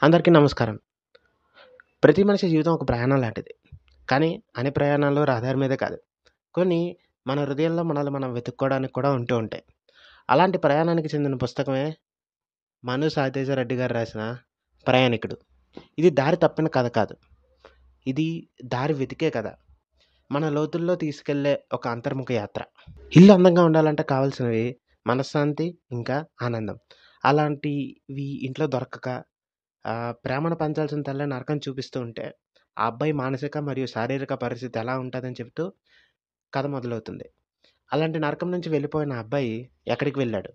అందరికీ నమస్కారం. ప్రతి మనిషి జీవితం ఒక ప్రయాణం లాంటిది. కానీ అన్ని ప్రయాణాలు రహదారి మీదే కాదు. కొన్ని మన హృదయంలో మనల్ని మనం వెతుక్కోవడానికి కూడా ఉంటూ ఉంటాయి. అలాంటి ప్రయాణానికి చెందిన పుస్తకమే మను సాతేజ రెడ్డి గారు రాసిన 'ప్రయాణికుడు'. ఇది దారి తప్పిన కథ కాదు. ఇది దారి వెతికే కథ. మన లోతుల్లో తీసుకెళ్ళే ఒక అంతర్ముఖ యాత్ర. ఇల్లు అందంగా ఉండాలంటే కావాల్సినవి మనశ్శాంతి, ఇంకా ఆనందం. అలాంటివి ఇంట్లో దొరకక ప్రేమను పంచాల్సిన తల్లే నరకం చూపిస్తూ ఉంటే, ఆ అబ్బాయి మానసిక మరియు శారీరక పరిస్థితి ఎలా ఉంటదని చెప్తూ కథ మొదలవుతుంది. అలాంటి నరకం నుంచి వెళ్ళిపోయిన ఆ అబ్బాయి ఎక్కడికి వెళ్ళాడు?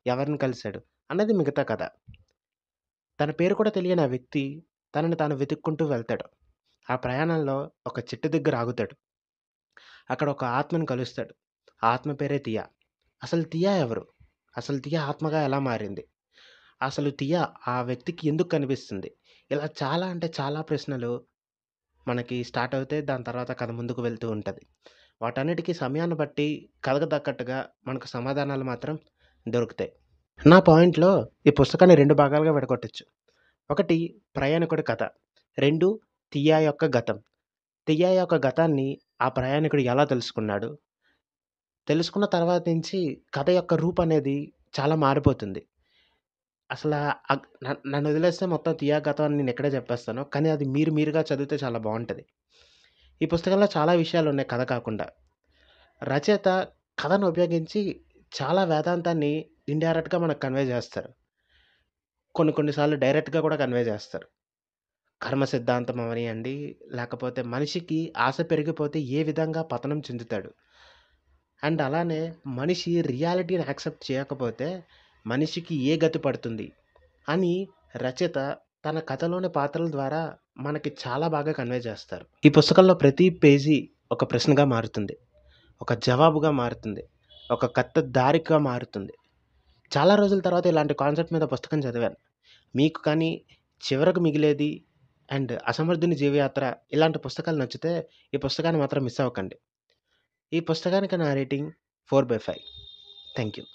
ఎవరిని కలిసాడు? అన్నది మిగతా కథ. తన పేరు కూడా తెలియని ఆ వ్యక్తి తనని తాను వెతుక్కుంటూ వెళ్తాడు. ఆ ప్రయాణంలో ఒక చెట్టు దగ్గర ఆగుతాడు. అక్కడ ఒక ఆత్మని కలుస్తాడు. ఆ ఆత్మ పేరే తియా. అసలు తియా ఎవరు? అసలు తియా ఆత్మగా ఎలా మారింది? అసలు తియా ఆ వ్యక్తికి ఎందుకు కనిపిస్తుంది? ఇలా చాలా అంటే చాలా ప్రశ్నలు మనకి స్టార్ట్ అవుతే దాని తర్వాత కథ ముందుకు వెళ్తూ ఉంటది. వాటన్నిటికి సమయాన్ని బట్టి కథకు తగ్గట్టుగా మనకు సమాధానాలు మాత్రం దొరుకుతాయి. నా పాయింట్‌లో ఈ పుస్తకాన్ని 2 భాగాలుగా విడగొట్టొచ్చు. ఒకటి ప్రయాణికుడి కథ. 2 తియా యొక్క గతం. తియా యొక్క గతాన్ని ఆ ప్రయాణికుడు ఎలా తెలుసుకున్నాడు? తెలుసుకున్న తర్వాత నుంచి కథ యొక్క రూపనేది చాలా మారిపోతుంది. అసలా నన్నొదిలేస్తే మొత్తం తియా గతాన్ని నేనిక్కడే చెప్పేస్తాను. కానీ అది మీరుగా చదివితే చాలా బావుంటది. ఈ పుస్తకంలో చాలా విషయాలున్నాయి కథ కాకుండా. రచయిత కథను ఉపయోగించి చాలా వేదాంతాన్ని ఇండైరెక్ట్‌గా మనకు కన్వే జేస్తారు. కొన్ని కొన్ని సార్లు డైరెక్ట్‌గా కూడా కన్వే జేస్తారు. కర్మ సిద్ధాంతం అవనియండి, లేకపోతే మనిషికి ఆశ పెరిగిపోతే ఏ విధంగా పతనం చెందుతాడు. అండ్ అలానే మనిషి రియాలిటీని యాక్సెప్ట్ చేయకపోతే మనిషికి ఏ గతి పడుతుంది అని రచయిత తన కథలోని పాత్రల ద్వారా మనకి చాలా బాగా కన్వే చేస్తారు. ఈ పుస్తకంలో ప్రతి పేజీ ఒక ప్రశ్నగా మారుతుంది. ఒక జవాబుగా మారుతుంది. ఒక కొత్త దారిగా మారుతుంది. చాలా రోజుల తర్వాత ఇలాంటి కాన్సెప్ట్ మీద పుస్తకం చదివాను. మీకు కానీ చివరకు మిగిలేది అండ్ 'అసమర్థుని జీవయాత్ర' ఇలాంటి పుస్తకాలు నచ్చితే ఈ పుస్తకాన్ని మాత్రం మిస్ అవ్వకండి. ఈ పుస్తకానికి నా రేటింగ్ 4/5. Thank you.